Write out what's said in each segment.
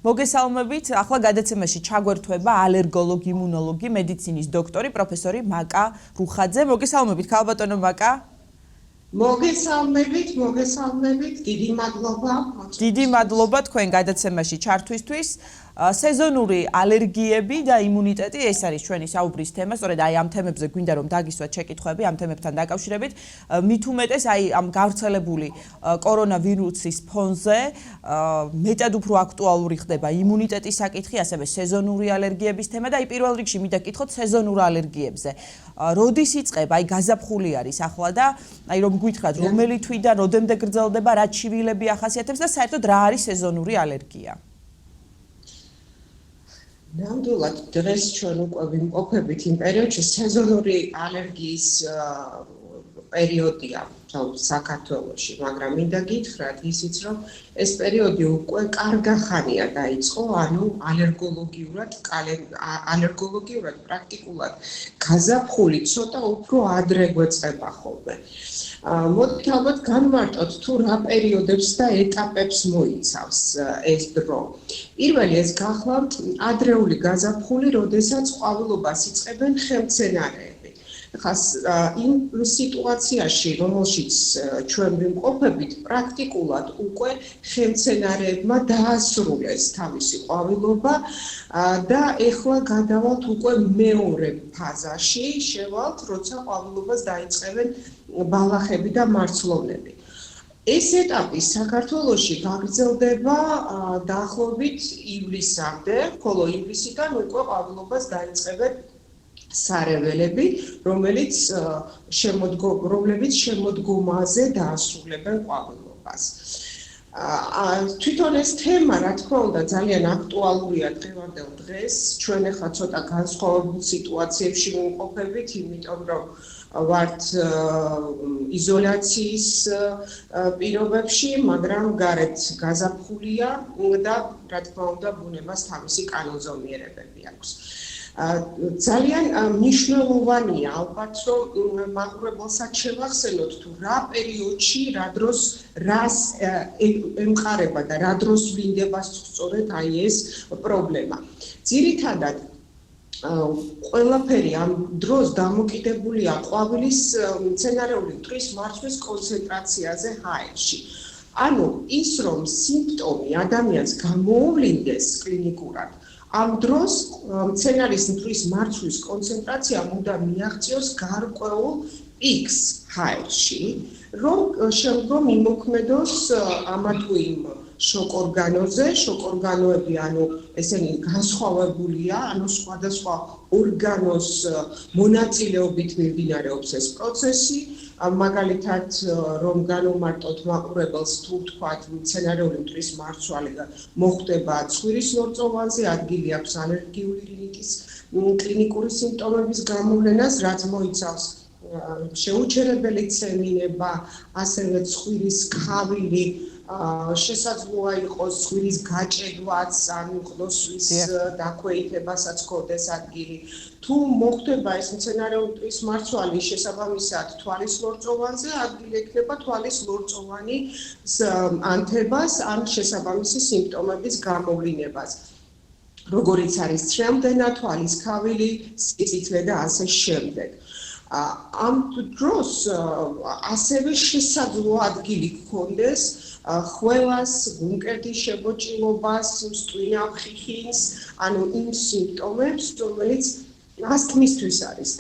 მოგესალმებით, ახლა გადაცემაში ჩაგვერთვება ალერგოლოგი, იმუნოლოგი, მედიცინის დოქტორი, პროფესორი მაკა რუხაძე. მოგესალმებით, ქალბატონო მაკა. მოგესალმებით, დიდი მადლობა. დიდი მადლობა თქვენ გადაცემაში ჩართვისთვის. სეზონური ალერგიები და იმუნიტეტი ეს არის ჩვენი საუბრის თემა. სწორედ აი ამ თემებზე გვინდა რომ დაგისვათ შეკითხვები ამ თემებთან დაკავშირებით. მით უმეტეს აი ამ გავრცელებული კორონავირუსის ფონზე მეტად უფრო აქტუალური ხდება იმუნიტეტის საკითხი, ასევე სეზონური ალერგიების თემა და აი პირველ რიგში მინდა გკითხოთ სეზონურ ალერგიებზე. როდის იწყება? აი გაზაფხული არის ახლა და აი რომ გითხრათ რომელი თვიდან როდემდე გრძელდება, რა ჩივილები ახასიათებს და საერთოდ რა არის სეზონური ალერგია? ნამდვილად დღეს ჩვენ უკვე ვიმყოფებით იმ პერიოდში სეზონური ალერგიის პერიოდია საქართველოში, მაგრამ მინდა გითხრათ ისიც, რომ ეს პერიოდი უკვე კარგახანია დაიწყო, ანუ ალერგოლოგიურად პრაქტიკულად გაზაფხული ცოტა უფრო ადრე გვეწყება ხოლმე. მოდით ალბათ განვარტოთ თუ რა პერიოდებს და ეტაპებს მოიცავს ეს დრო. პირველი ეს გახლავთ ადრეული გაზაფხული, როდესაც ყვავილობას იწყებენ ხელმცენარეები. იმ სიტუაციაში, რომელშიც ჩვენ ვიმყოფებით, პრაქტიკულად უკვე ხელმცენარეებმა დაასრულეს თავისი ყვავილობა და ეხლა გადავალთ უკვე მეორე ფაზაში, შევალთ, როცა ყვავილობას დაიწყებენ ბალახები და მარცვლოვნები. ეს ეტაპი საქართველოში გაგრძელდება დაახლოებით ივლისამდე, ხოლო ივლისიდან უკვე ყვავილობას დაიწყებენ სარეველები, რომლებიც შემოდგომაზე დაასრულებენ ყვავილობას. თვითონ ეს თემა, რა თქმა უნდა, ძალიან აქტუალურია დღევანდელ დღეს. ჩვენ ახლა ცოტა განსხვავებულ სიტუაციებში ვიმყოფებით, იმიტომ რომ ვართ იზოლაციის პირობებში, მაგრამ გარეთ გაზაფხულია და რა თქმა უნდა, ბუნებას თავისი კანონზომიერებები აქვს. ძალიან მნიშვნელოვანია ალბათ რომ მაყურებელსაც შევახსენოთ თუ რა პერიოდში რა დროს რას ემყარება და რა დროს ვლინდება სწორედ აი ეს პრობლემა. ძირითადად ყველაფერი ამ დროს დამოკიდებულია ყვავილის მცენარეული მტვრის მარცვლის კონცენტრაციაზე ჰაერში. ანუ ის რომ სიმპტომი ადამიანს გამოუვლინდეს კლინიკურად ამ დროს მცენარის მტვრის მარცვლის კონცენტრაცია მუდამ მიაღწიოს გარკვეულ პიკს ჰაერში, რომ შემდგომ იმოქმედოს ამა თუ იმ შოკორგანოზე, შოკორგანოები, ანუ ესენი განსხვავებულია, ანუ სხვადასხვა ორგანოს მონაწილეობით მიმდინარეობს ეს პროცესი. მაგალითად, რომ განვმარტოთ მაყურებელს თუ ვთქვათ, მცენარეული მტვრის მარცვალი მოხდება ცხვირის ლორწოვანზე, ადგილი აქვს ალერგიული რინიტის კლინიკური სიმპტომების გამოვლენას, რაც მოიცავს შეუჩერებელი ცემინება, ასევე ცხვირის ქავილი, შესაძლოა იყოს ცხვირის გაჭედვაც, ანუ ყნოსვის დაქვეითებასაც ჰქონდეს ადგილი. თუ მოხდება ეს მცენარეული მტვრის მარცვალი შესაბამისად თვალის ლორწოვანზე, ადგილი ექნება თვალის ლორწოვანის ანთებას ან შესაბამისი სიმპტომების გამოვლინებას. როგორიც არის ცრემლდენა, თვალის ქავილი, სიწითლე და ასე შემდეგ. ამ დროს ასევე შესაძლოა ადგილი ჰქონდეს ხველას, გულმკერდის შემოჭრილობას, მსტვინავ ხიხინს, ანუ იმ სიმპტომებს, რომელიც ასთმისთვის არის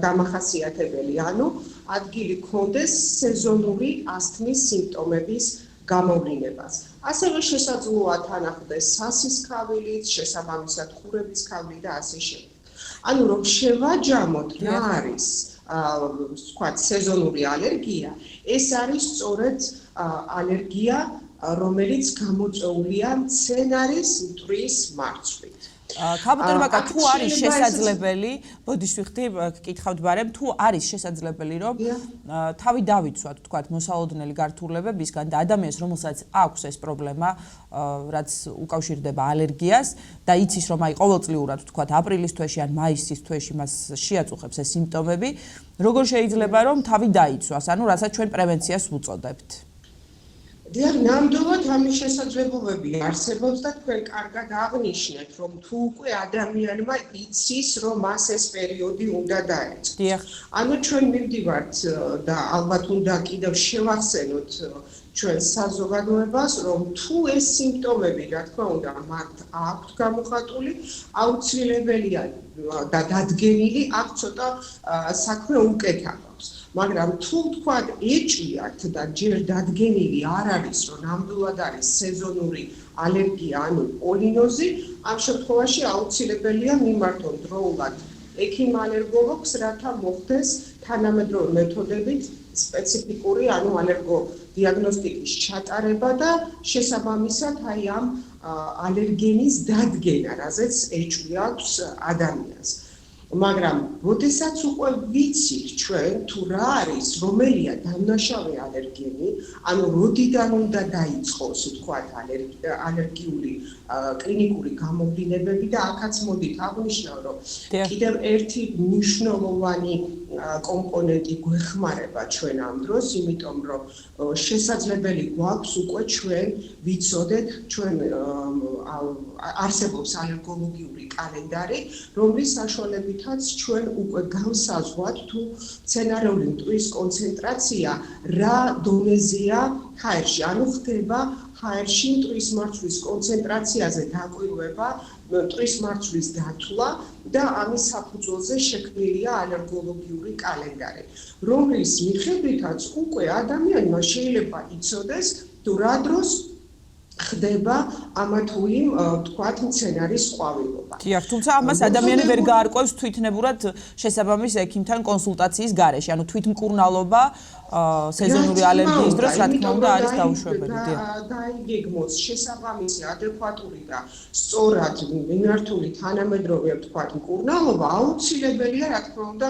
დამახასიათებელი, ანუ ადგილი ჰქონდეს სეზონური ასთმის სიმპტომების გამოვლინებას. ასევე შესაძლოა თანახმდეს სასის ქავილიც, შესაბამისად ხურების ქავილი და ასე შემდეგ. ანუ რომ შევაჯამოთ რა არის ვთქვათ სეზონური ალერგია, ეს არის სწორედ ალერგია, რომელიც გამოწვეულია მცენარის მტვრის მარცვლით. ქალბატონო მაკა, თუ არის შესაძლებელი, ბოდიშ ვიხდი, გკითხავთ ბარემ, თუ არის შესაძლებელი, რომ თავი დავიცვათ, ვთქვათ, მოსალოდნელი გართულებებისგან და ადამიანს, რომელსაც აქვს ეს პრობლემა, რაც უკავშირდება ალერგიას და იცის, რომ აი ყოველწლიურად, ვთქვათ, აპრილის თვეში ან მაისის თვეში მას შეაწუხებს ეს სიმპტომები, როგორ შეიძლება რომ თავი დაიცვას, ანუ რასაც ჩვენ პრევენციას ვუწოდებთ? დიახ, ნამდვილად ამის შესაძლებლობები არსებობს და თქვენ კარგად აღნიშნეთ, რომ თუ უკვე ადამიანმა იცის, რომ მას ეს პერიოდი უნდა დაეწყოს. დიახ. ანუ ჩვენ მივდივართ და ალბათ უნდა კიდევ შევახსენოთ ჩვენ საზოგადოებას, რომ თუ ეს სიმპტომები, რა თქმა უნდა, მათ აქვთ გამოხატული, აუცილებელია და დადგენილი აქ ცოტა საქმე უკეთავს. მაგრამ თუ თქვათ ეჭვიათ და ჯერ დადგენილი არ არის, რომ ნამდვილად არის სეზონური ალერგია, ანუ პოლინოზი, ამ შემთხვევაში აუცილებელია მიმართონ დროულად ექიმ-ალერგოლოგს, რათა მოხდეს თანამედროვე მეთოდებით სპეციფიკური, ანუ ალერგოდიაგნოსტიკის ჩატარება და შესაბამისად აი ამ ალერგენის დადგენა, რაზეც ეჭვი აქვს ადამიანს. მაგრამ როდესაც უკვე ვიცით ჩვენ თუ რა არის, რომელია დამნაშავე ალერგენი, ანუ როდიდან უნდა დაიწყოს, ვთქვათ, ალერგიული კლინიკური გამოვლინებები და აქაც მოდით აღვნიშნავ, რომ კიდევ ერთი მნიშვნელოვანი კომპონენტი გვეხმარება ჩვენ ამ დროს, იმიტომ რომ შესაძლებელი გვაქვს უკვე ჩვენ ვიცოდეთ, ჩვენ არსებობს ალერგოლოგიური კალენდარი, რომლის საშუალებითაც ჩვენ უკვე გავსაზღვათ თუ მცენარეული მტვრის კონცენტრაცია რა დონეზეა ჰაერში, ანუ ხდება ჰაერში მტვრის მარცვლის კონცენტრაციაზე დაკვირვება, მტვრის მარცვლის დათვლა და ამის საფუძველზე შექმნილია ალერგოლოგიური კალენდარი, რომლის მიხედვითაც უკვე ადამიანმა შეიძლება იცოდეს თუ რა დროს ხდება ამა თუ იმ თქვათ მცენარის ყვავილობა. დიახ, თუმცა ამას ადამიანი ვერ გაარკვევს თვითნებურად შესაბამის ექიმთან კონსულტაციის გარეშე, ანუ თვითმკურნალობა სეზონური ალერგიის დროს რა თქმა უნდა არის დაუშვებელი. დაიგეგმოს შესაბამისი ადეკვატური და სწორად მიმართული თანამედროვე თქვათ მკურნალობა აუცილებელია რა თქმა უნდა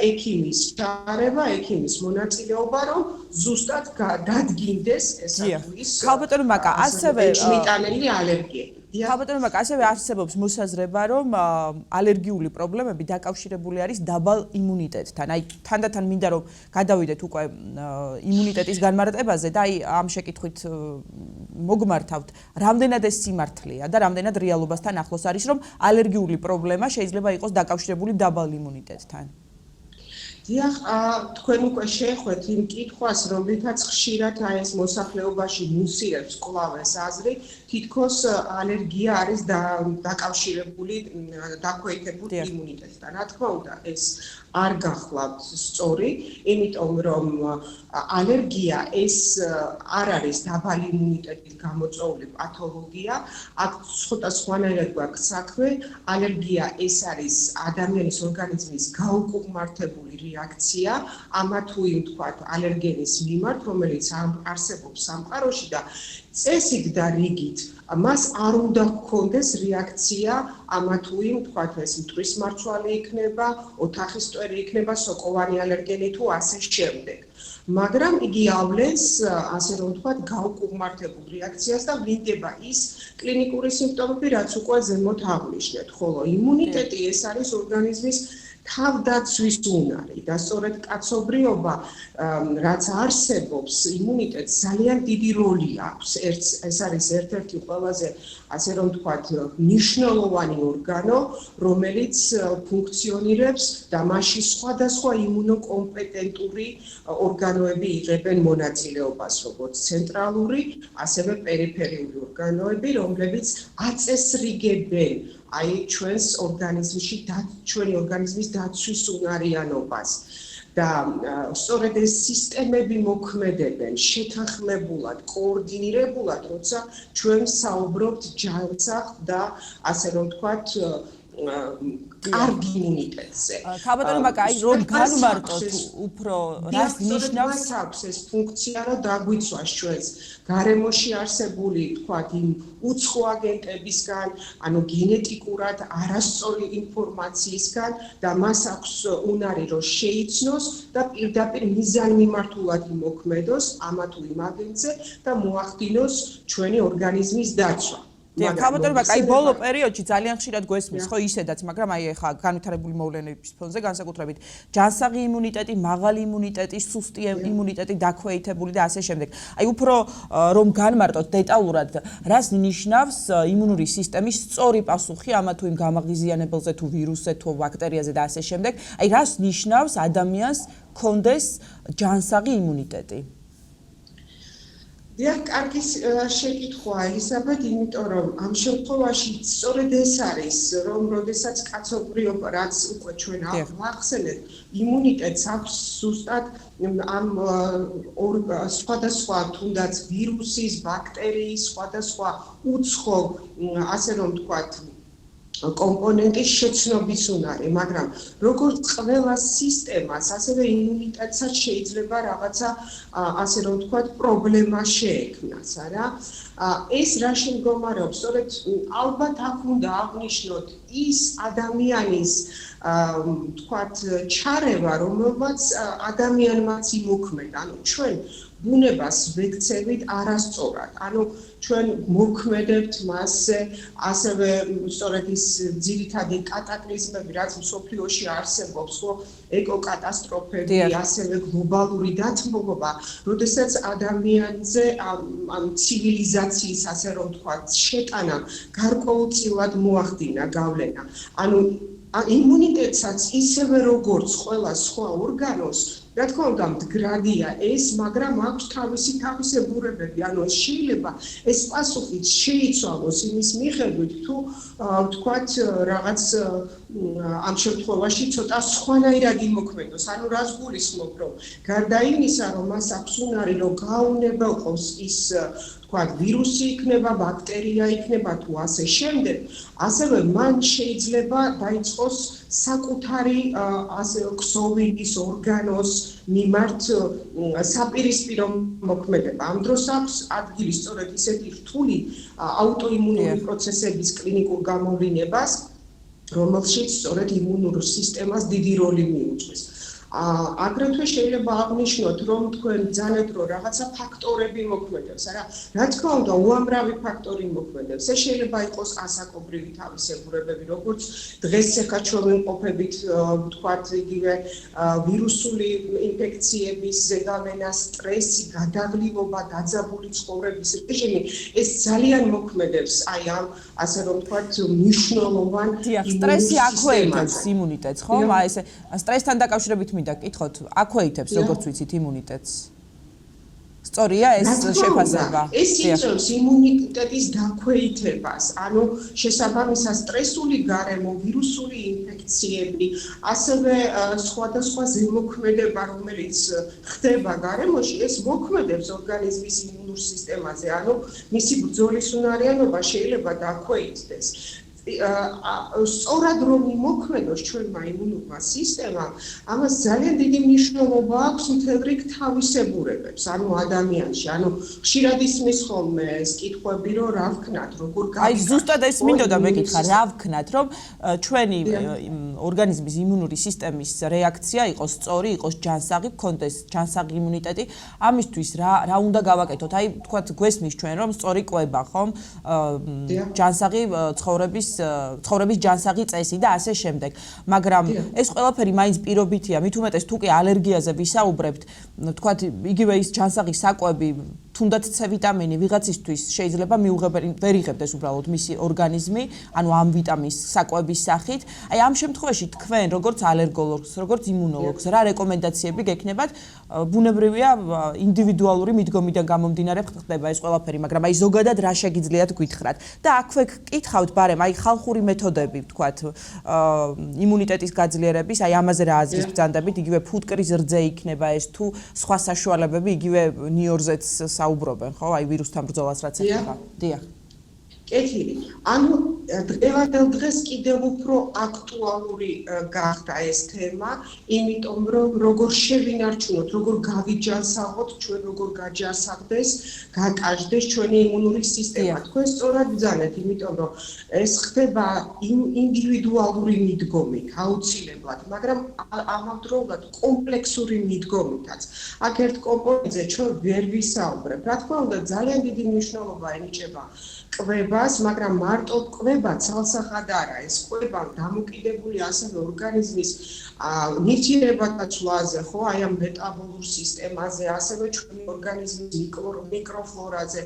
ექიმის ჩარევა, ექიმის მონაწილეობა, რომ ზუსტად დადგინდეს ესათვის ქალბატონო მაკა, ასევე მიტანელი ალერგენი. ქალბატონო მაკა, ასევე არსებობს მოსაზრება, რომ ალერგიული პრობლემები დაკავშირებული არის დაბალ იმუნიტეტთან. აი, თანდათან მინდა რომ გადავიდეთ უკვე იმუნიტეტის განმარტებაზე და აი ამ შეკითხვით მოგმართავთ, რამდენად ეს სიმართლეა და რამდენად რეალობასთან ახლოს არის, რომ ალერგიული პრობლემა შეიძლება იყოს დაკავშირებული დაბალ იმუნიტეტთან. დიახ, თქვენ უკვე შეხვდეთ იმ კითხვას, რომლითაც ხშირად აი ეს მოსახლეობაში მუსირებს კვლავ ეს აზრი, თითქოს ალერგია არის დაკავშირებული დაქვეითებულ იმუნიტეტთან. რა თქმა უნდა, ეს არ გახლავთ სწორი, იმიტომ რომ ალერგია ეს არ არის დაბალი იმუნიტეტით გამოწვეული პათოლოგია, აქ ცოტა სხვანაირად გვაქვს საქმე, ალერგია ეს არის ადამიანის ორგანიზმის გაუკუღმართებული რეაქცია ამა თუ იმ თქვათ ალერგენის მიმართ, რომელიც არსებობს სამყაროში და წესით და რიგით მას არ უნდა ჰქონდეს რეაქცია ამა თუ იმ თქვათ ეს მტვრის მარცვალი იქნება, ოთახის მტვერი იქნება, სოკოვანი ალერგენი თუ ასე შემდეგ. მაგრამ იგი ავლენს, ასე რომ ვთქვათ, გაუკუღმართებულ რეაქციას და ვლინდება ის კლინიკური სიმპტომები, რაც უკვე ზემოთ აღვნიშნეთ, ხოლო იმუნიტეტი ეს არის ორგანიზმის თავდაცვის უნარი და სწორედ კაცობრიობა რაც არსებობს იმუნიტეტს ძალიან დიდი როლი აქვს. ეს არის ერთ-ერთი ყველაზე ასე რომ ვთქვათ მნიშვნელოვანი ორგანო, რომელიც ფუნქციონირებს და მასში სხვადასხვა იმუნოკომპეტენტური ორგანოები იღებენ მონაწილეობას, როგორც ცენტრალური, ასევე პერიფერიული ორგანოები, რომლებიც აწესრიგებენ აი ჩვენს ორგანიზმში ჩვენი ორგანიზმის დაცვის უნარიანობას და სწორედ ეს სისტემები მოქმედებენ შეთანხმებულად, კოორდინირებულად, როცა ჩვენ საუბრობთ ჯანსაღ და ასე რომ ვთქვათ კარგი იმუნიტეტზე. ქალბატონო მაკა, აი რომ განმარტოთ უფრო რას ნიშნავს აქვს ეს ფუნქცია, რომ დაგვიცვას ჩვენს გარემოში არსებული, თქვათ, იმ უცხო აგენტებისგან, ანუ გენეტიკურად არასწორი ინფორმაციისგან და მას აქვს უნარი, რომ შეიცნოს და პირდაპირ მიზანმიმართულად იმოქმედოს ამა თუ იმ აგენტზე და მოახდინოს ჩვენი ორგანიზმის დაცვა. დიახ, ხალბატონებმა კაი ბოლო პერიოდში ძალიან ხშირად გვესმის, ხო ისედაც, მაგრამ აი ხა განვითარებული მოვლენების ფონზე განსაკუთრებით ჯანსაღი იმუნიტეტი, მაღალი იმუნიტეტი, სუსტი იმუნიტეტი, დაქვეითებული და ასე შემდეგ. აი უფრო რომ განმარტოთ დეტალურად, რას ნიშნავს იმუნური სისტემის სწორი პასუხი ამა თუ იმ გამაღიზიანებელზე თუ ვირუსზე თუ ბაქტერიაზე და ასე შემდეგ. აი რას ნიშნავს ადამიანს კონდეს ჯანსაღი იმუნიტეტი? დიახ, კარგი შეკითხვა ელისაბედ, იმიტომ რომ ამ შემთხვევაში სწორედ ეს არის, რომ როდესაც კაცობრიობა, რაც უკვე ჩვენ ვახსენეთ, იმუნიტეტს აქვს ზუსტად ამ სხვადასხვა თუნდაც ვირუსის, ბაქტერიის, სხვადასხვა უცხო, ასე რომ ვთქვათ, კომპონენტის შეცნობის უნარი, მაგრამ როგორც ყველა სისტემას, ასევე იმუნიტეტსაც შეიძლება რაღაცა, ასე რომ ვთქვათ, პრობლემა შეექმნას, არა? ეს რაში მდგომარეობს? სწორედ ალბათ აქ უნდა აღნიშნოთ ის ადამიანის ვთქვათ, ჩარევა, რომელმაც ადამიანმაც იმოქმედა, ანუ ჩვენ ბუნებას ვექცევით არასწორად. ანუ ჩვენ მოქმედებთ მასზე, ასევე სწორედ ის ძირითადი კატაკლიზმები, რაც მსოფლიოში არსებობს, ხო, ეკოკატასტროფები, ასევე გლობალური დათბობობა, როდესაც ადამიანზე ამ ცივილიზაციის, ასე რომ ვთქვათ, შეტანა გარკვეულწილად მოახდინა გავლენა. ანუ იმუნიტეტსაც ისევე როგორც ყველა სხვა ორგანოს, რა თქმა უნდა, მდგრადია ეს, მაგრამ აქვს თავისი თავისებურებები. ანუ შეიძლება ეს პასუხიც შეიცვალოს იმის მიხედვით, თუ ვთქვათ, რაღაც ამ შემთხვევაში ცოტა სხვანაირად იმოქმედოს. ანუ რას გულისხმობ, რომ გარდა იმისა, რომ მას აქვს უნარი, რომ გაუნებელყოს ის ვთქვათ, ვირუსი იქნება, ბაქტერია იქნება თუ ასე შემდეგ, ასევე მან შეიძლება დაიწყოს საკუთარი ასე ქსოვილის ორგანოს მიმართ საპირისპირო მოქმედება. ამ დროს აქვს ადგილი სწორედ ისეთი რთული აუტოიმუნური პროცესების კლინიკურ გამოვლინებას, რომელშიც სწორედ იმუნურ სისტემას დიდი როლი მიუძღვის. აგრეთვე შეიძლება აღნიშნოთ, რომ თქვენ ძანეთ, რომ რაღაცა ფაქტორები მოქმედებს, არა? რა თქმა უნდა, უამრავი ფაქტორი მოქმედებს. ეს შეიძლება იყოს ასაკობრივი თავისებურებები, როგორც დღეს ახლა ჩვენ ვიმყოფებით, ვთქვათ, იგივე ვირუსული ინფექციების ზეგავლენა, სტრესი, გადაღლილობა, დაძაბული ცხოვრების რეჟიმი, ეს ძალიან მოქმედებს აი ამ, ასე რომ ვთქვათ, მნიშვნელოვან სტრესი აქვეითებს იმუნიტეტს, ხო? ესე სტრესთან დაკავშირებით მინდა გკითხოთ, აქვეითებს როგორც ვიცით იმუნიტეტს. სწორია ეს შეფასება? ეს იწვევს იმუნიტეტის დაქვეითებას, ანუ შესაბამისად სტრესული გარემო, ვირუსული ინფექციები, ასევე სხვადასხვა ზემოქმედება, რომელიც ხდება გარემოში, ეს მოქმედებს ორგანიზმის იმუნურ სისტემაზე, ანუ მისი ბრძოლის უნარიანობა შეიძლება დაქვეითდეს. სწორად რომ იმოქმედოს ჩვენმა იმუნურმა სისტემამ, ამას ძალიან დიდი მნიშვნელობა აქვს მთელ რიგ თავისებურებებს, ანუ ადამიანში. ანუ ხშირად ისმის ხოლმე ეს კითხვები, რომ რა ვქნათ, როგორ აი ზუსტად ეს მინდოდა მეკითხა, რა ვქნათ, რომ ჩვენი ორგანიზმის იმუნური სისტემის რეაქცია იყოს სწორი, იყოს ჯანსაღი, გქონდეს ჯანსაღი იმუნიტეტი. ამისთვის რა უნდა გავაკეთოთ? აი თქვათ გვესმის ჩვენ რომ სწორი კვება, ხომ? ჯანსაღი ცხოვრების ჯანსაღი წესი და ასე შემდეგ. მაგრამ ეს ყველაფერი მაინც პირობითია, მით უმეტეს თუ კი ალერგიაზე ვისაუბრებთ, თქვათ იგივე ის ჯანსაღი საკვები, თუნდაც C ვიტამინი ვიღაცისთვის შეიძლება ვერ იღებდეს უბრალოდ მისი ორგანიზმი, ანუ ამ ვიტამინის საკვების სახით. აი ამ შემთხვევაში თქვენ როგორც ალერგოლოგს, როგორც იმუნოლოგს, რა რეკომენდაციები გექნებათ? ბუნებრივია ინდივიდუალური მიდგომიდან გამომდინარე ხდება ეს ყველაფერი, მაგრამ აი ზოგადად რა შეგიძლიათ გითხრათ? და აქვე გკითხავთ, ბარემ, აი ხალხური მეთოდები, ვთქვათ, იმუნიტეტის გაძლიერების, აი ამაზე რა აზრის ბრძანდებით, იგივე ფუტკრის რძე იქნება ეს თუ სხვა საშუალებები, იგივე ნიორზეც საუბრობენ, ხო, აი ვირუსთან ბრძოლას რაც ეხება. დიახ. კეთილი. ანუ დღევანდელ დღეს კიდევ უფრო აქტუალური გახდა ეს თემა, იმიტომ რომ როგორ შევინარჩუნოთ, როგორ გავიჯანსაღოთ, ჩვენ როგორ გაჯანსაღდეს, გაკაშდეს ჩვენი იმუნური სისტემა. თქვენ სწორად ბრძანეთ, იმიტომ რომ ეს ხდება ინდივიდუალური მიდგომით, აუცილებლად, მაგრამ ამავდროულად კომპლექსური მიდგომითაც. აქ ერთ კომპონენტზე ჩვენ ვერ ვისაუბრებთ. რა თქმა უნდა, ძალიან დიდი მნიშვნელობა ენიჭება კვება, კვებას, მაგრამ მარტო კვება ცალსახად არა, ეს კვება დამოკიდებული ასევე ორგანიზმის ნივთიერებათა ცვლაზე, ხო, აი ამ მეტაბოლურ სისტემაზე, ასევე ჩვენი ორგანიზმის მიკროფლორაზე.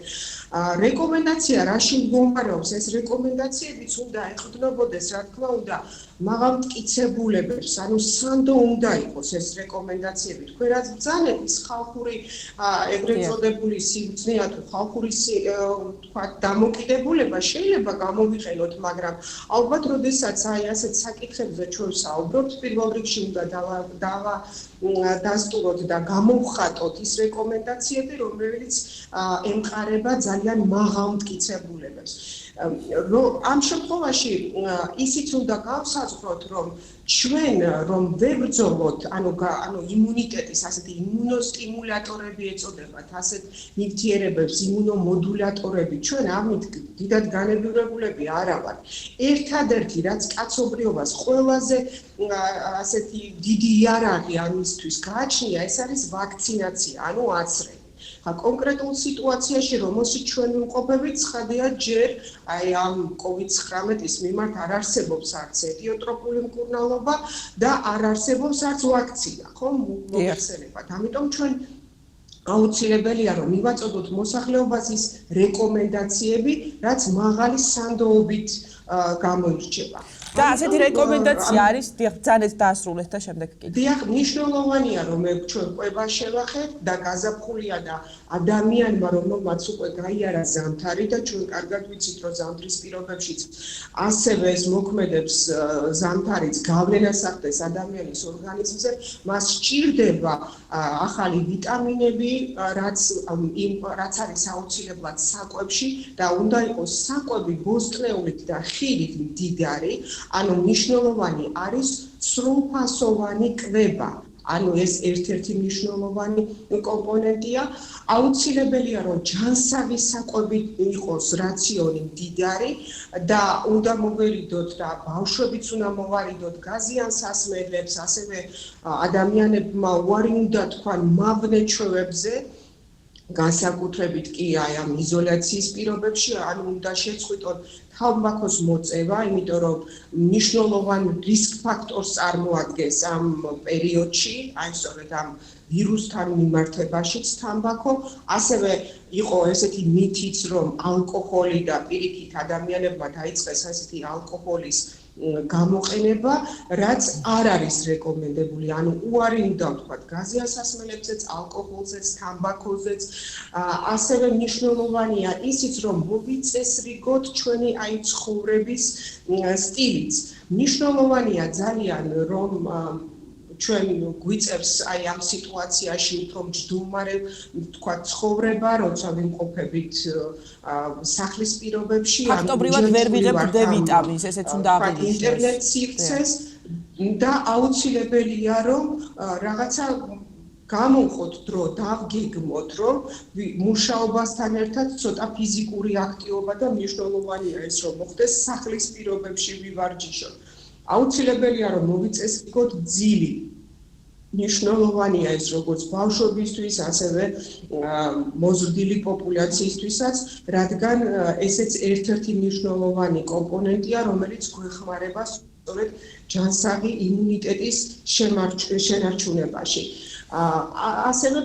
რეკომენდაცია რაში მდგომარეობს? ეს რეკომენდაციებიც უნდა ეყრდნობოდეს, რა თქმა უნდა, მაღალმტკიცებულებებს, ანუ სანდო უნდა იყოს ეს რეკომენდაციები. თქვენ რაც ბრძანეთ, ის ხალხური ეგრეთ წოდებული სიბრძნეა თუ ხალხური თქვა დამოკიდებულება შეიძლება გამოვიყენოთ, მაგრამ ალბათ როდესაც აი ასეთ საკითხებზე ჩვენ საუბრობთ, პირველ რიგში უნდა დავასტუროთ და გამოვხატოთ ის რეკომენდაციები, რომელიც ემყარება ძალიან მაღალმტკიცებულებებს. ამ შემთხვევაში ისიც უნდა გავსაზღვროთ, რომ ჩვენ რომ ვებრძოლოთ, ანუ იმუნიტეტის ასეთი იმუნოსტიმულატორები ეწოდებათ, ასეთ ნივთიერებებს იმუნომოდულატორები, ჩვენ ამით დიდად განებივრებულები არა ვართ. ერთადერთი რაც კაცობრიობას ყველაზე ასეთი დიდი იარაღი ამისთვის გააჩნია, ეს არის ვაქცინაცია, ანუ აცრები. კონკრეტულ სიტუაციაში, რომელშიც ჩვენ ვიმყოფებით, ცხადია ჯერ აი ამ COVID-19-ის მიმართ არ არსებობს არც ეთიოტროპული მკურნალობა და არ არსებობს არც ვაქცინა, ხო, მოიხსენებათ. ამიტომ ჩვენ აუცილებელია რომ მივაწოდოთ მოსახლეობას ის რეკომენდაციები, რაც მაღალი სანდოობით გამოირჩევა. და ასეთი რეკომენდაცია არის, ბრძანეთ დაასრულეთ და შემდეგ კიდე. დიახ, მნიშვნელოვანია რომ ჩვენ კვება შევახეთ და გაზაფხულია და ადამიანმა რომელმაც უკვე გაიარა ზამთარი და ჩვენ კარგად ვიცით რომ ზამთრის პირობებშიც ასევე ეს მოქმედებს ზამთარიც გავლენას ახდენს ადამიანის ორგანიზმზე, მას სჭირდება ახალი ვიტამინები, რაც არის აუცილებლად საკვებში და უნდა იყოს საკვები ბოსტნეულით და ხილით მდიდარი. ანუ მნიშვნელოვანი არის სრულფასოვანი კვება. ანუ ეს ერთ-ერთი მნიშვნელოვანი კომპონენტია. აუცილებელია რომ ჯანსაღი საკვები იყოს რაციონი მდიდარი და უნდა მოვერიდოთ და ბავშვებიც უნდა მოვარიდოთ გაზიანსასმელებს, ასევე ადამიანებმა უარი უნდა თქვან მავნე ჩვევებზე. განსაკუთრებით კი აი ამ იზოლაციის პირობებში, ანუ უნდა შეწყვიტონ თამბაქოს მოწევა, იმიტომ რომ მნიშვნელოვან რისკ ფაქტორს წარმოადგენს ამ პერიოდში, აი სწორედ ამ ვირუსთან მიმართებაშიც თამბაქო, ასევე იყო ესეთი მითიც, რომ ალკოჰოლი და პირიქით ადამიანებმა დაიწყეს ესეთი ალკოჰოლის გამოყენება, რაც არ არის რეკომენდებული, ანუ უარი უნდა ვთქვათ გაზიანსასმელებზეც, ალკოჰოლზეც, თამბაქოზეც, ასევე მნიშვნელოვანია ისიც, რომ მოვიწესრიგოთ ჩვენი აი ცხოვრების სტილიც. მნიშვნელოვანია ძალიან, რომ ჩვენ გვიწევს აი ამ სიტუაციაში უფრო მჯდომარე თქვა ცხოვრება, როცა ვიმყოფებით სახლის პირობებში, ფაქტობრივად ვერ ვიღებთ D ვიტამინს, ესეც უნდა აღინიშნოს. ინტერნეტ სივრცეს და აუცილებელია რომ რაღაცა გამოვხოთ დრო, დავგეგმოთ, რომ მუშაობასთან ერთად ცოტა ფიზიკური აქტივობა და მნიშვნელოვანია ეს რომ მოხდეს სახლის პირობებში ვივარჯიშოთ. აუცილებელია რომ მოვიწესრიგოთ ძილი. მნიშვნელოვანია ეს როგორც ბავშვებისთვის, ასევე მოზრდილი პოპულაციისთვისაც, რადგან ესეც ერთ-ერთი მნიშვნელოვანი კომპონენტია, რომელიც გვეხმარება სწორედ ჯანსაღი იმუნიტეტის შენარჩუნებაში. ასევე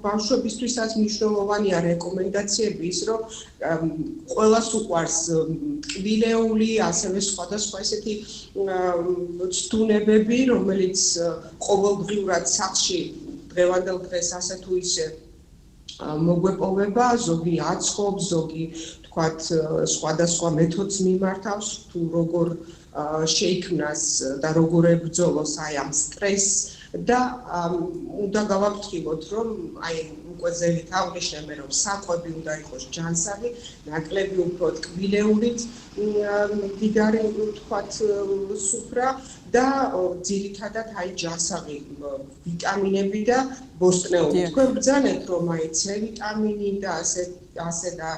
ბავშვებისთვისაც მნიშვნელოვანია რეკომენდაციები ის, რომ ყველას უყვარს ტკბილეული, ასევე სხვადასხვა ესეთი ცდუნებები, რომელიც ყოველდღიურად სახლში დღევანდელ დღეს ასე თუ ისე მოგვეპოვება, ზოგი აცხობს, ზოგი თქვათ სხვადასხვა მეთოდს მიმართავს, თუ როგორ შეიქმნას და როგორ ებრძოლოს აი ამ სტრესს და უნდა გავაფრთხილოთ, რომ აი უკვე ზევით აღნიშნე, რომ საკვები უნდა იყოს ჯანსაღი, ნაკლები უფრო ტკბილეულით მდიდარი თქვათ სუფრა და ძირითადად აი ჯანსაღი ვიტამინები და ბოსტნეული. თქვენ ბრძანეთ, რომ აი C ვიტამინი და ასე და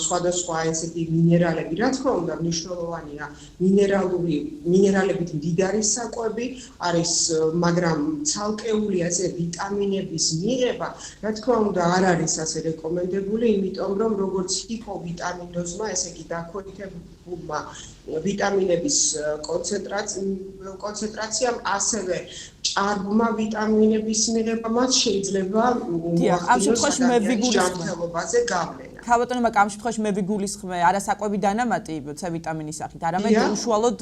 სხვადასხვა ესეთი მინერალები, რა თქმა უნდა, მნიშვნელოვანია მინერალებით მდიდარი საკვები არის, მაგრამ ცალკეული ასე ვიტამინების მიღება, რა თქმა უნდა არ არის ასე რეკომენდებული, იმიტომ რომ როგორც ჰიპოვიტამინოზმა, ესე იგი დაქვეითებულმა ვიტამინების კონცენტრაციამ, ასევე ჭარბმა ვიტამინების მიღებამაც შეიძლება მოახდინოს ადამიანის ჯანმრთელობაზე გავლენა. ქალბატონო, მაგრამ ამ შემთხვევაში მე ვიგულისხმე არა საკვები დანამატი C ვიტამინის სახით, არამედ უშუალოდ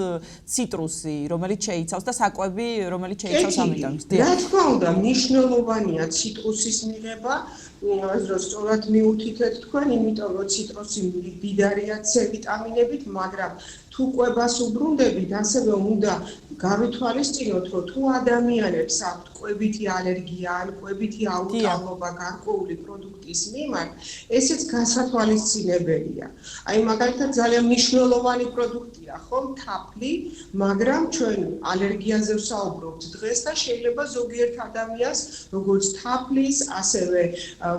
ციტრუსი, რომელიც შეიცავს და საკვები, რომელიც შეიცავს ამ ვიტამინს. რა თქმა უნდა, მნიშვნელოვანია ციტრუსის მიღება, სწორად მიუთითეთ თქვენ, იმიტომ რომ ციტრუსი მდიდარია C ვიტამინებით, მაგრამ თუ კვებას უბრუნდებით, ასევე უნდა გავითვალისწინოთ, რომ თუ ადამიანებს აქვთ კვებითი ალერგია ან კვებითი აუტანობა გარკვეული პროდუქტის მიმართ, ესეც გასათვალისწინებელია. აი მაგალითად ძალიან მნიშვნელოვანი პროდუქტია, ხომ, თაფლი, მაგრამ ჩვენ ალერგიაზე ვსაუბრობთ დღეს და შეიძლება ზოგიერთ ადამიანს, როგორც თაფლის, ასევე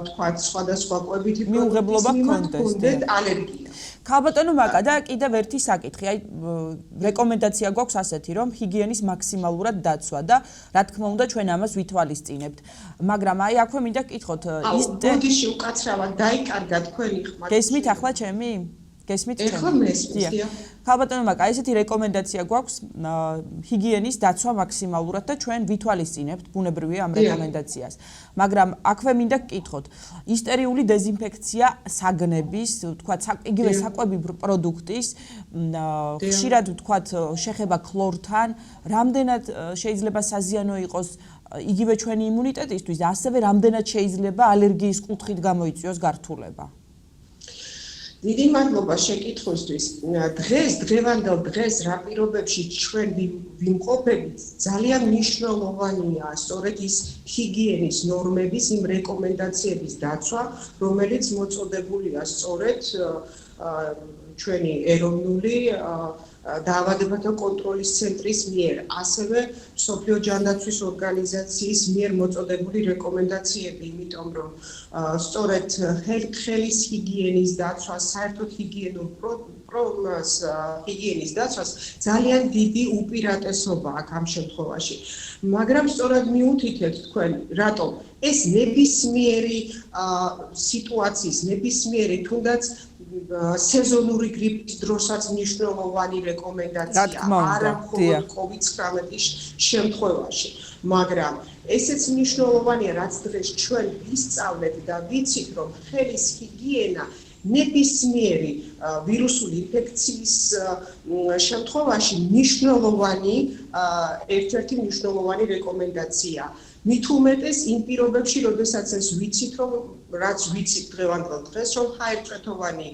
ვთქვათ, სხვადასხვა კვებითი პროდუქტის მიმართ ჰქონდეთ ალერგია. ქალბატონო მაკა და კიდევ ერთი საკითხი, აი რეკომენდაცია გვაქვს ასეთი, რომ ჰიგიენის მაქსიმალურად დაცვა და რა თქმა უნდა ჩვენ ამას ვითვალისწინებთ. მაგრამ აი აქვე მინდა გკითხოთ, ის ბოდიში უკაცრავად დაიკარგა თქვენი ხმა. გესმით ახლა ჩემი? გესმით ჩემი? ეხლა მესმის. ქალბატონო მაკა, ესეთი რეკომენდაცია გვაქვს ჰიგიენის დაცვა მაქსიმალურად და ჩვენ ვითვალისწინებთ ბუნებრივია ამ რეკომენდაციას. მაგრამ აქვე მინდა გკითხოთ, ისტერიული დეზინფექცია საგნების, თქვათ, იგივე საკვები პროდუქტის, ხშირად თქვათ, შეხება ქლორთან, რამდენად შეიძლება საზიანო იყოს იგივე ჩვენი იმუნიტეტისთვის და ასევე რამდენად შეიძლება ალერგიის კუთხით გამოიწვიოს გართულება. დიდი მადლობა შეკითხვისთვის. დღევანდელ დღეს რა პირობებში ჩვენ ვიმყოფებით, ძალიან მნიშვნელოვანია სწორედ ის ჰიგიენის ნორმების, იმ რეკომენდაციების დაცვა, რომელიც მოწოდებულია სწორედ ჩვენი ეროვნული დაავადებათა კონტროლის ცენტრის მიერ, ასევე მსოფლიო ჯანდაცვის ორგანიზაციის მიერ მოწოდებული რეკომენდაციები, იმიტომ რომ სწორედ ხელის ჰიგიენის დაცვა, საერთოდ ჰიგიენის დაცვას ძალიან დიდი უპირატესობა აქვს ამ შემთხვევაში. მაგრამ სწორად მიუთითეთ თქვენ, რატომ ეს ნებისმიერი სიტუაციის, ნებისმიერი თუნდაც სეზონური გრიპის დროსაც მნიშვნელოვანი რეკომენდაცია, არა მხოლოდ COVID-19-ის შემთხვევაში, მაგრამ ესეც მნიშვნელოვანია, რაც დღეს ჩვენ ვისწავლეთ და ვიცით, რომ ხელის ჰიგიენა ნებისმიერი ვირუსული ინფექციის შემთხვევაში მნიშვნელოვანი, ერთ-ერთი მნიშვნელოვანი რეკომენდაცია. მით უმეტეს იმ პირობებში, როდესაც ეს ვიცით, რომ რაც ვიცით დღევანდელ დღეს, რომ ჰაერწვეთოვანი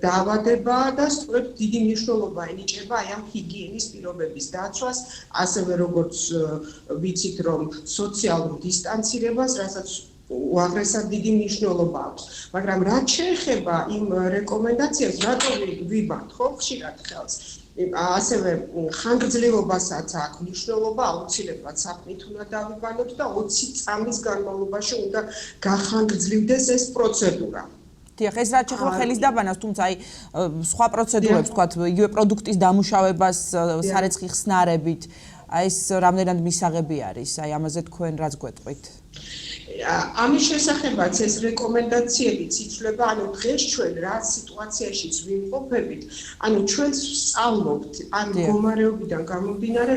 დაავადებაა და სწორედ დიდი მნიშვნელობა ენიჭება აი ამ ჰიგიენის პირობების დაცვას, ასევე როგორც ვიცით, რომ სოციალურ დისტანცირებას, რასაც უაღრესად დიდი მნიშვნელობა აქვს. მაგრამ რაც შეეხება იმ რეკომენდაციებს, რატო ვიბართ ხო ხშირად ხელს? ასევე ხანგრძლივობასაც აქვს მნიშვნელობა, აუცილებლად საფრთხით უნდა დავიბანოთ და 20 წამის განმავლობაში უნდა გახანგრძლივდეს ეს პროცედურა. დიახ, ეს რაც შეეხება ხელის დაბანას, თუმცა აი სხვა პროცედურებს, თქვათ, იგივე პროდუქტის დამუშავებას სარეცხი ხსნარებით, აი ეს რამდენად მისაღები არის, აი ამაზე თქვენ რაც გვეტყვით? ამის შესახებაც ეს რეკომენდაციები იცვლება, ანუ დღეს ჩვენ რა სიტუაციაშიც ვიმყოფებით, ანუ ჩვენ ვსწავლობთ ამ მდგომარეობიდან გამომდინარე,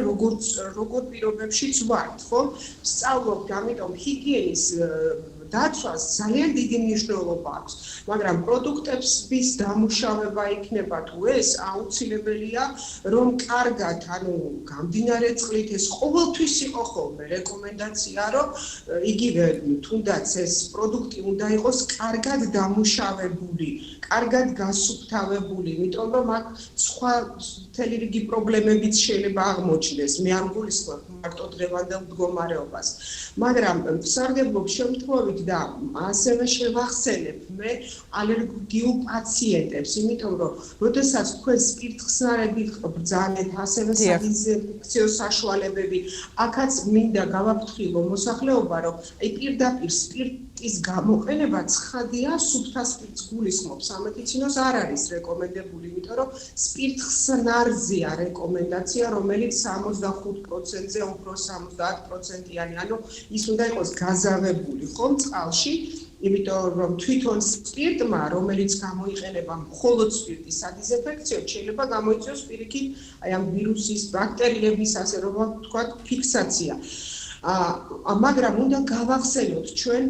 როგორ პირობებშიც ვართ, ხო? ვსწავლობთ, ამიტომ ჰიგიენის დაცვას ძალიან დიდი მნიშვნელობა აქვს, მაგრამ პროდუქტების დამუშავება იქნება თუ ეს აუცილებელია, რომ კარგად, ანუ გამდინარე წყლით ეს ყოველთვის იყო ხოლმე რეკომენდაცია, რომ იგივე თუნდაც ეს პროდუქტი უნდა იყოს კარგად დამუშავებული, კარგად გასუფთავებული, იმიტომ რომ აქ სხვა მთელი რიგი პრობლემებიც შეიძლება აღმოჩნდეს. მე არ გულისხმობ მარტო დღევანდელ მდგომარეობას, მაგრამ ვსარგებლობ შემთხვევით და ასევე შევახსენებ მე ალერგიულ პაციენტებს, იმიტომ რომ როდესაც თქვენ სპირტხსნარები ბრძანეთ, ასევე სადიზინფექციო საშუალებები, აქაც მინდა გავაფრთხილო მოსახლეობა, რომ აი პირდაპირ სპირტის გამოყენება ცხადია, სუფთა სპირტს გულისხმობს, სამედიცინოს არ არის რეკომენდებული, იმიტომ რომ სპირტხსნარზეა რეკომენდაცია, რომელიც 65%-ზე უფრო 70%-იანი, ანუ ის უნდა იყოს გაზავებული, ხომ, წყალში იმიტომ რომ თვითონ სპირტმა, რომელიც გამოიყენება მხოლოდ სპირტის სადიზინფექციოდ, შეიძლება გამოიწვიოს პირიქით აი ამ ვირუსის, ბაქტერიების, ასე რომ ვთქვათ, ფიქსაცია. მაგრამ უნდა გავახსენოთ ჩვენ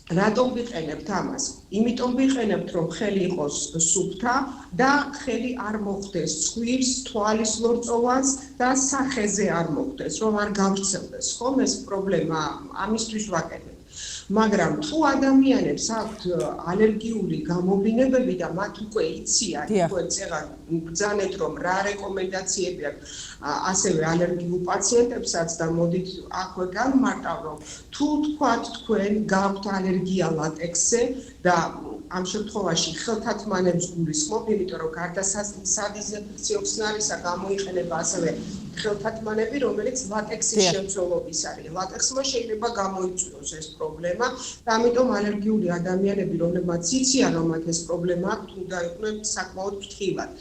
რატომ ვიყენებთ ამას? იმიტომ ვიყენებთ, რომ ხელი იყოს სუფთა და ხელი არ მოხდეს ცხვირს, თვალის ლორწოვანს და სახეზე არ მოხდეს, რომ არ გავრცელდეს, ხომ ეს პრობლემა, ამისთვის ვაკეთებთ. მაგრამ თუ ადამიანებს აქვთ ალერგიული გამოვლინებები და მათ უკვე იციან, უკვე წეღან ბრძანეთ, რომ რა რეკომენდაციები აქვს ასევე ალერგიულ პაციენტებსაც და მოდით აქვე განმარტავ, რომ თუ თქვათ თქვენ გაქვთ ალერგია ლატექსზე და ამ შემთხვევაში ხელთათმანებს გულისხმობ, იმიტომ რომ გარდა სადიზინფექციო ხსნარისა გამოიყენება ასევე ხელთათმანები, რომელიც ლატექსის შემცველობის არის. ლატექსმა შეიძლება გამოიწვიოს ეს პრობლემა და ამიტომ ალერგიული ადამიანები, რომლებმაც იციან, რომ მათ ეს პრობლემა აქვთ, უნდა იყვნენ საკმაოდ ფრთხილად.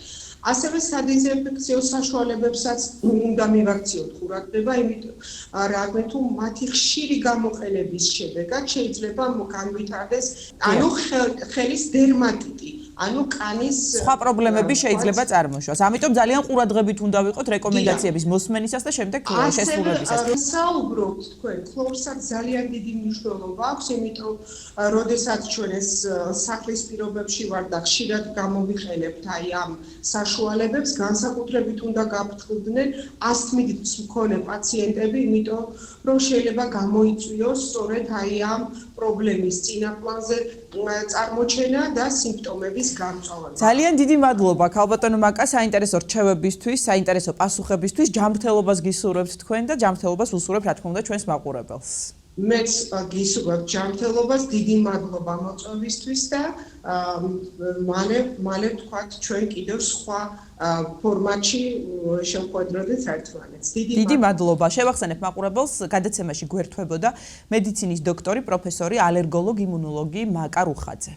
ასევე სადიზინფექციო საშუალებებსაც უნდა მივაქციოთ ყურადღება, იმიტომ რადგან თუ მათი ხშირი გამოყენების შედეგად შეიძლება განვითარდეს ანუ ხელის დერმატიტი, ანუ კანის სხვა პრობლემები შეიძლება წარმოიშვას. ამიტომ ძალიან ყურადღებით უნდა ვიყოთ რეკომენდაციების მოსმენისას და შემდეგ შესრულებისას. საუბრობთ თქვენ, ქლორსაც ძალიან დიდი მნიშვნელობა აქვს, იმიტომ როდესაც ჩვენ ეს სახლის პირობებში ვარ და ხშირად გამოვიყენებთ აი ამ საშუალებებს, განსაკუთრებით უნდა გაფრთხილდნენ ასთმით მქონე პაციენტები, იმიტომ რომ შეიძლება გამოიწვიოს სწორედ აი ამ პრობლემის წინაპლანზე წარმოჩენა და სიმპტომების გამწვავება. ძალიან დიდი მადლობა ქალბატონო მაკა საინტერესო რჩევებისთვის, საინტერესო პასუხებისთვის. ჯანმრთელობას გისურვებთ თქვენ და ჯანმრთელობას უსურვებ რა თქმა უნდა ჩვენს მაყურებელს. მეც გისურვებ ჯანმრთელობას, დიდი მადლობა მოწვევისთვის და მალე ვთქვათ ჩვენ კიდევ სხვა ფორმატში შევხვედროთ ერთმანეთს. დიდი მადლობა. შევახსენებ მაყურებელს, გადაცემაში გვერდთვებოდა მედიცინის დოქტორი, პროფესორი, ალერგოლოგი, იმუნოლოგი მაკა რუხაძე.